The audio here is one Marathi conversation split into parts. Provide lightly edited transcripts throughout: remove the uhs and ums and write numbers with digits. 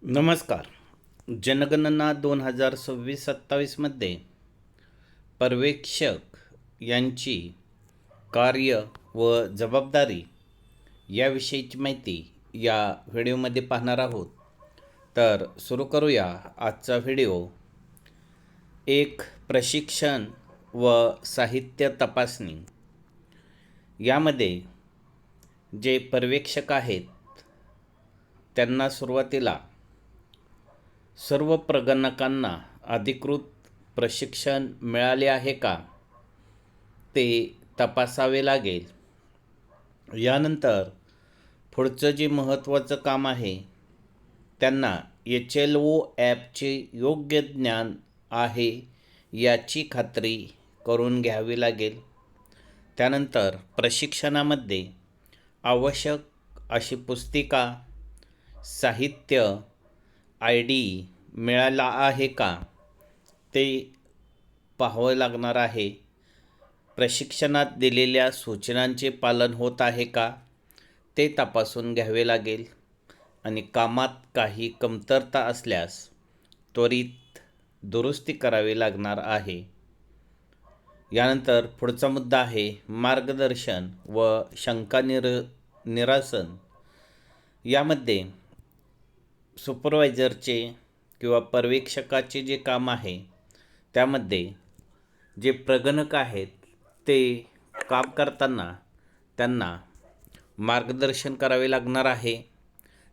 नमस्कार. जनगणना 2026-27मध्ये पर्यवेक्षक यांची कार्य व जबाबदारी याविषयीची माहिती या व्हिडिओमध्ये पाहणार आहोत. तर सुरू करूया आजचा व्हिडिओ. एक प्रशिक्षण व साहित्य तपासणी. यामध्ये जे पर्यवेक्षक आहेत त्यांना सुरुवातीला सर्व प्रगणकांना अधिकृत प्रशिक्षण मिळाले आहे का ते तपासावे लागेल. यानंतर पुढचं जे महत्त्वाचं काम आहे त्यांना HLO ॲपचे योग्य ज्ञान आहे याची खात्री करून घ्यावी लागेल. त्यानंतर प्रशिक्षणामध्ये आवश्यक अशी पुस्तिका, साहित्य, ID मिळाला आहे का ते पाहावं लागणार आहे. प्रशिक्षणात दिलेल्या सूचनांचे पालन होत आहे का ते तपासून घ्यावे लागेल आणि कामात काही कमतरता असल्यास त्वरित दुरुस्ती करावी लागणार आहे. यानंतर पुढचा मुद्दा आहे मार्गदर्शन व शंका निरासन. यामध्ये सुपरवायझरचे किंवा पर्यवेक्षकाचे जे काम आहे त्यामध्ये जे प्रगणक आहेत ते काम करताना त्यांना मार्गदर्शन करावे लागणार आहे.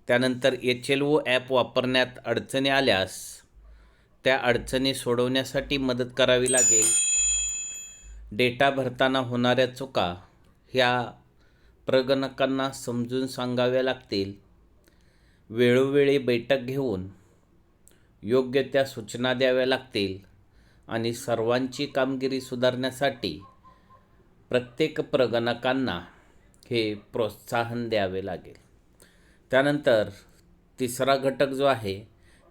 त्यानंतर HLO ॲप वापरण्यात अडचणी आल्यास त्या अडचणी सोडवण्यासाठी मदत करावी लागेल. डेटा भरताना होणाऱ्या चुका ह्या प्रगणकांना समजून सांगाव्या लागतील. वेळोवेळी बैठक घेऊन योग्य त्या सूचना द्याव्या लागतील आणि सर्वांची कामगिरी सुधारण्यासाठी प्रत्येक प्रगणकांना हे प्रोत्साहन द्यावे लागेल. त्यानंतर तिसरा घटक जो आहे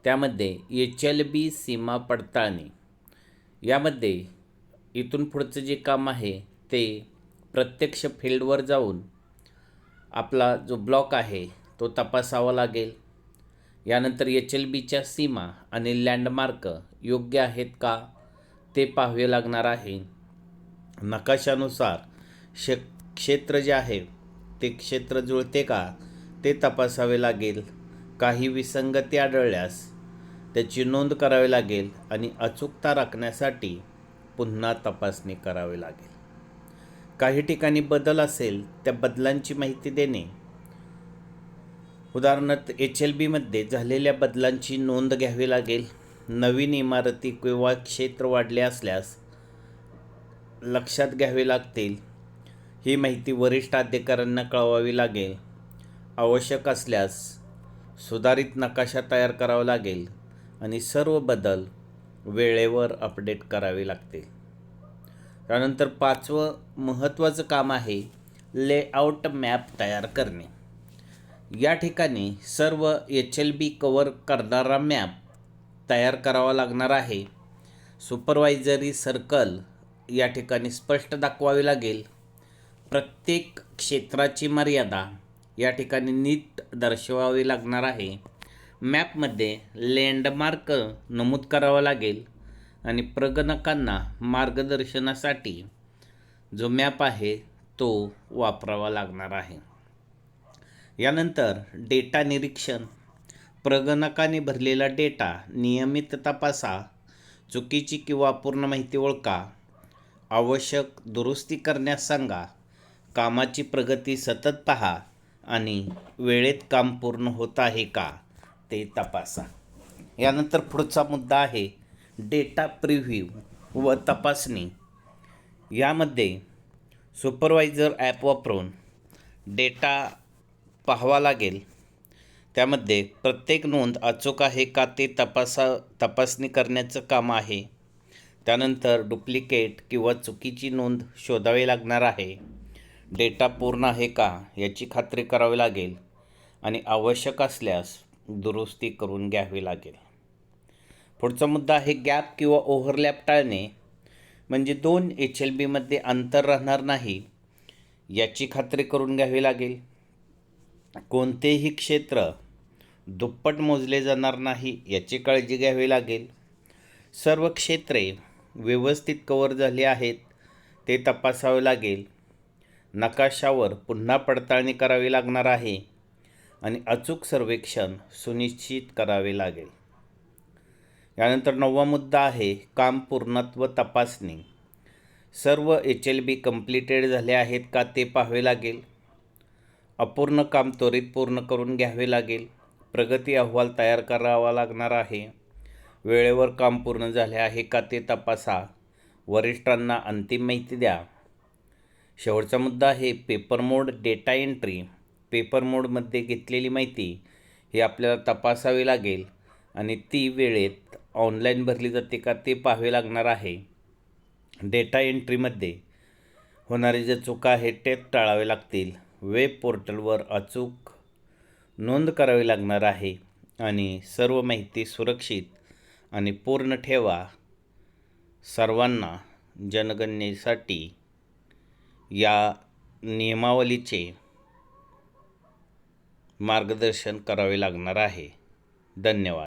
त्यामध्ये HLB सीमा पडताळणी. यामध्ये इथून पुढचं जे काम आहे ते प्रत्यक्ष फील्डवर जाऊन आपला जो ब्लॉक आहे तो तपासावा लागेल. यानंतर HLBच्या सीमा आणि लँडमार्क योग्य आहेत का ते पाहावे लागणार आहे. नकाशानुसार क्षेत्र जे आहे ते क्षेत्र जुळते का ते तपासावे लागेल. काही विसंगती आढळल्यास त्याची नोंद करावी लागेल आणि अचूकता राखण्यासाठी पुन्हा तपासणी करावी लागेल. काही ठिकाणी बदल असेल त्या बदलांची माहिती देणे. उदाहरणार्थ HLBमध्ये झालेल्या बदलांची नोंद घ्यावी लागेल. नवीन इमारती किंवा क्षेत्र वाढले असल्यास लक्षात घ्यावे लागतील. ही माहिती वरिष्ठ अधिकाऱ्यांना कळवावी लागेल. आवश्यक असल्यास सुधारित नकाशा तयार करावा लागेल आणि सर्व बदल वेळेवर अपडेट करावे लागतील. त्यानंतर पाचवं महत्त्वाचं काम आहे लेआउट मॅप तयार करणे. या ठिकाणी सर्व HLB कव्हर करणारा मॅप तयार करावा लागणार आहे. सुपरवायझरी सर्कल या ठिकाणी स्पष्ट दाखवावी लागेल. प्रत्येक क्षेत्राची मर्यादा या ठिकाणी नीट दर्शवावी लागणार आहे. मॅपमध्ये लँडमार्क नमूद करावा लागेल आणि प्रगणकांना मार्गदर्शनासाठी जो मॅप आहे तो वापरावा लागणार आहे. यानंतर डेटा निरीक्षण. प्रगणकाने भरलेला डेटा नियमित तपासा. चुकीची किंवा अपूर्ण माहिती ओळखा. आवश्यक दुरुस्ती करण्यास सांगा. कामाची प्रगती सतत पहा आणि वेळेत काम पूर्ण होत आहे का ते तपासा. यानंतर पुढचा मुद्दा आहे डेटा प्रिव्ह्यू व तपासणी. यामध्ये सुपरवायझर ॲप वापरून डेटा पाहावा लागेल. त्यामध्ये प्रत्येक नोंद अचूक आहे का ते तपासणी करण्याचं काम आहे. त्यानंतर डुप्लिकेट किंवा चुकीची नोंद शोधावी लागणार आहे. डेटा पूर्ण आहे का याची खात्री करावी लागेल आणि आवश्यक असल्यास दुरुस्ती करून घ्यावी लागेल. पुढचा मुद्दा आहे गॅप किंवा ओव्हरलॅप टाळणे. म्हणजे दोन HLBमध्ये अंतर राहणार नाही याची खात्री करून घ्यावी लागेल. कोणतेही क्षेत्र दुप्पट मोजले जाणार नाही याची काळजी घ्यावी लागेल. सर्व क्षेत्रे व्यवस्थित कव्हर झाली आहेत ते तपासावे लागेल. नकाशावर पुन्हा पडताळणी करावी लागणार आहे आणि अचूक सर्वेक्षण सुनिश्चित करावे लागेल. यानंतर 9वा मुद्दा आहे काम पूर्णत्व तपासणी. सर्व HLB कंप्लीटेड झाले आहेत का ते पाहावे लागेल. अपूर्ण काम त्वरित पूर्ण करून घ्यावे लागेल. प्रगती अहवाल तयार करावा लागणार आहे. वेळेवर काम पूर्ण झाले आहे का ते तपासा. वरिष्ठांना अंतिम माहिती द्या. शेवटचा मुद्दा आहे पेपर मोड डेटा एंट्री. पेपर मोडमध्ये घेतलेली माहिती ही आपल्याला तपासावी लागेल आणि ती वेळेत ऑनलाईन भरली जाते का ते पाहावे लागणार आहे. डेटा एंट्रीमध्ये होणारे जे चुका आहेत ते टाळावे लागतील. वेब पोर्टलवर अचूक नोंद करावी लागणार आहे आणि सर्व माहिती सुरक्षित आणि पूर्ण ठेवा. सर्वांना जनगणनेसाठी या नियमावलीचे मार्गदर्शन करावे लागणार आहे. धन्यवाद.